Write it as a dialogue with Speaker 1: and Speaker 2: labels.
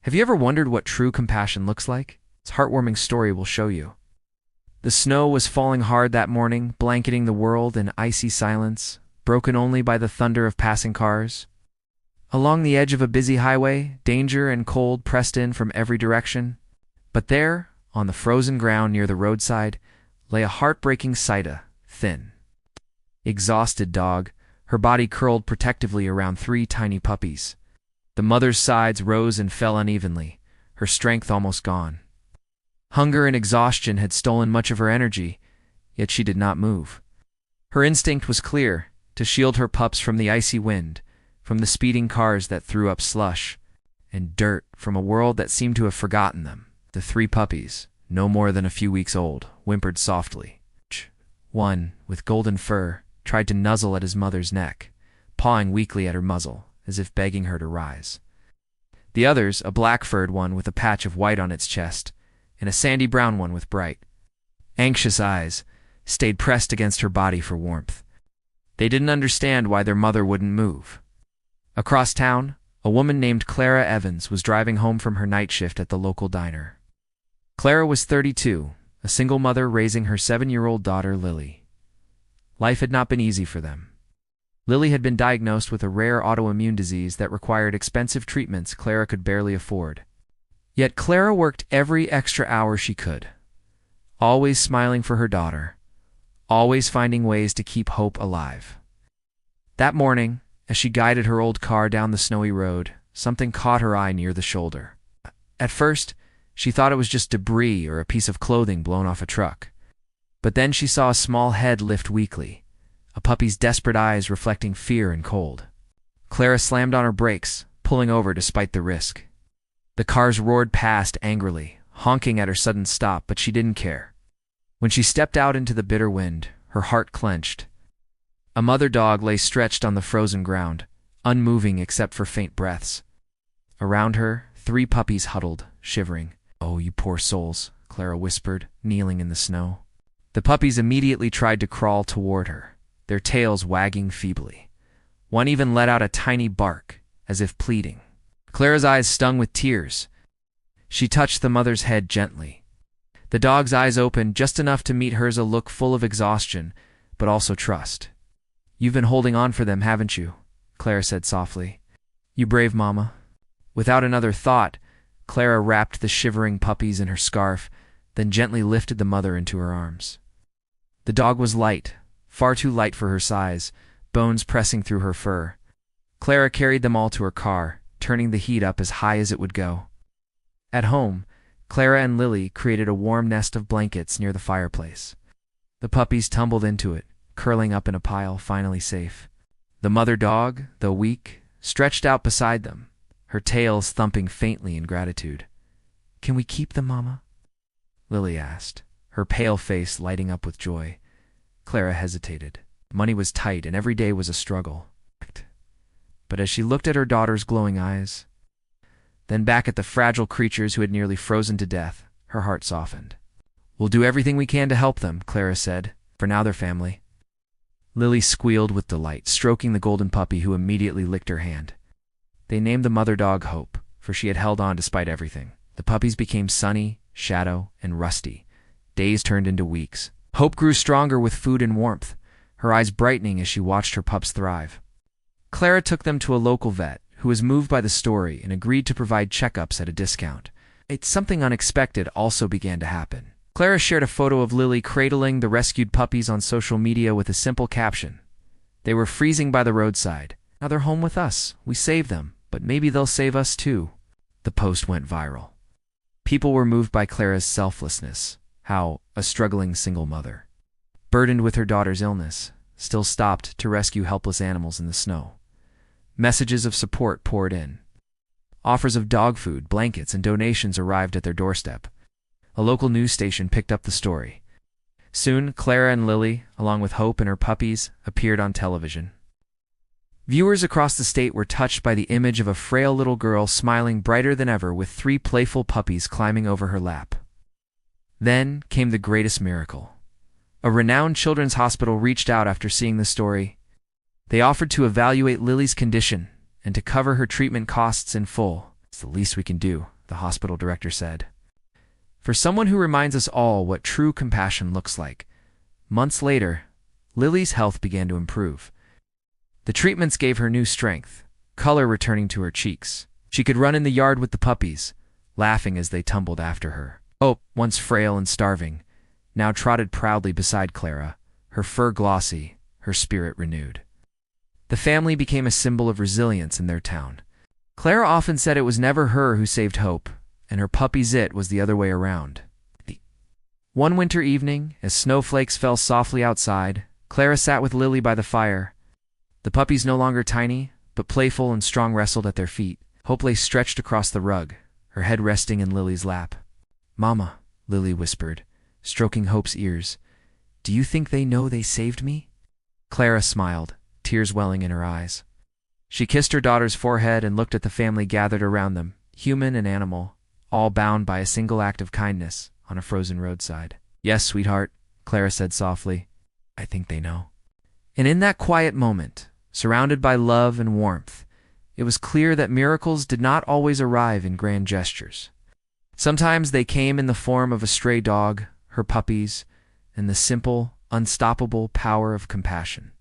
Speaker 1: Have you ever wondered what true compassion looks like? This heartwarming story will show you. The snow was falling hard that morning, blanketing the world in icy silence, broken only by the thunder of passing cars. Along the edge of a busy highway, danger and cold pressed in from every direction. But there, on the frozen ground near the roadside, lay a heartbreaking sight: a thin, exhausted dog, her body curled protectively around three tiny puppies. The mother's sides rose and fell unevenly, her strength almost gone. Hunger and exhaustion had stolen much of her energy, yet she did not move. Her instinct was clear: to shield her pups from the icy wind, from the speeding cars that threw up slush and dirt, from a world that seemed to have forgotten them. The three puppies, no more than a few weeks old, whimpered softly. One, with golden fur, tried to nuzzle at his mother's neck, pawing weakly at her muzzle, as if begging her to rise. The others, a black-furred one with a patch of white on its chest, and a sandy-brown one with bright, anxious eyes, stayed pressed against her body for warmth. They didn't understand why their mother wouldn't move. Across town, a woman named Clara Evans was driving home from her night shift at the local diner. Clara was 32, a single mother raising her 7-year-old daughter, Lily. Life had not been easy for them. Lily had been diagnosed with a rare autoimmune disease that required expensive treatments Clara could barely afford. Yet Clara worked every extra hour she could, always smiling for her daughter, always finding ways to keep hope alive. That morning, as she guided her old car down the snowy road, something caught her eye near the shoulder. At first, she thought it was just debris or a piece of clothing blown off a truck. But then she saw a small head lift weakly, a puppy's desperate eyes reflecting fear and cold. Clara slammed on her brakes, pulling over despite the risk. The cars roared past angrily, honking at her sudden stop, but she didn't care. When she stepped out into the bitter wind, her heart clenched. A mother dog lay stretched on the frozen ground, unmoving except for faint breaths. Around her, 3 puppies huddled, shivering. "Oh, you poor souls," Clara whispered, kneeling in the snow. The puppies immediately tried to crawl toward her, their tails wagging feebly. One even let out a tiny bark, as if pleading. Clara's eyes stung with tears. She touched the mother's head gently. The dog's eyes opened just enough to meet hers, a look full of exhaustion, but also trust. "You've been holding on for them, haven't you?" Clara said softly. "You brave mama." Without another thought, Clara wrapped the shivering puppies in her scarf, then gently lifted the mother into her arms. The dog was light, far too light for her size, bones pressing through her fur. Clara carried them all to her car, turning the heat up as high as it would go. At home, Clara and Lily created a warm nest of blankets near the fireplace. The puppies tumbled into it, curling up in a pile, finally safe. The mother dog, though weak, stretched out beside them, her tails thumping faintly in gratitude. "Can we keep them, Mama?" Lily asked, her pale face lighting up with joy. Clara hesitated. Money was tight and every day was a struggle. But as she looked at her daughter's glowing eyes, then back at the fragile creatures who had nearly frozen to death, her heart softened. "We'll do everything we can to help them," Clara said. "For now they're family." Lily squealed with delight, stroking the golden puppy who immediately licked her hand. They named the mother dog Hope, for she had held on despite everything. The puppies became Sunny, Shadow, and Rusty. Days turned into weeks. Hope grew stronger with food and warmth, her eyes brightening as she watched her pups thrive. Clara took them to a local vet, who was moved by the story and agreed to provide checkups at a discount. Something unexpected also began to happen. Clara shared a photo of Lily cradling the rescued puppies on social media with a simple caption. "They were freezing by the roadside. Now they're home with us. We saved them, but maybe they'll save us too." The post went viral. People were moved by Clara's selflessness, how a struggling single mother, burdened with her daughter's illness, still stopped to rescue helpless animals in the snow. Messages of support poured in. Offers of dog food, blankets, and donations arrived at their doorstep. A local news station picked up the story. Soon, Clara and Lily, along with Hope and her puppies, appeared on television. Viewers across the state were touched by the image of a frail little girl smiling brighter than ever with 3 playful puppies climbing over her lap. Then came the greatest miracle. A renowned children's hospital reached out after seeing the story. They offered to evaluate Lily's condition and to cover her treatment costs in full. "It's the least we can do," the hospital director said. For someone who reminds us all what true compassion looks like. Months later, Lily's health began to improve. The treatments gave her new strength, color returning to her cheeks. She could run in the yard with the puppies, laughing as they tumbled after her. Hope, once frail and starving, now trotted proudly beside Clara, her fur glossy, her spirit renewed. The family became a symbol of resilience in their town. Clara often said it was never her who saved Hope, and her puppy Zit was the other way around. One winter evening, as snowflakes fell softly outside, Clara sat with Lily by the fire. The puppies, no longer tiny, but playful and strong, wrestled at their feet. Hope lay stretched across the rug, her head resting in Lily's lap. "Mama," Lily whispered, stroking Hope's ears, "do you think they know they saved me?" Clara smiled, tears welling in her eyes. She kissed her daughter's forehead and looked at the family gathered around them, human and animal, all bound by a single act of kindness on a frozen roadside. "Yes, sweetheart," Clara said softly. "I think they know." And in that quiet moment, surrounded by love and warmth, it was clear that miracles did not always arrive in grand gestures. Sometimes they came in the form of a stray dog, her puppies, and the simple, unstoppable power of compassion.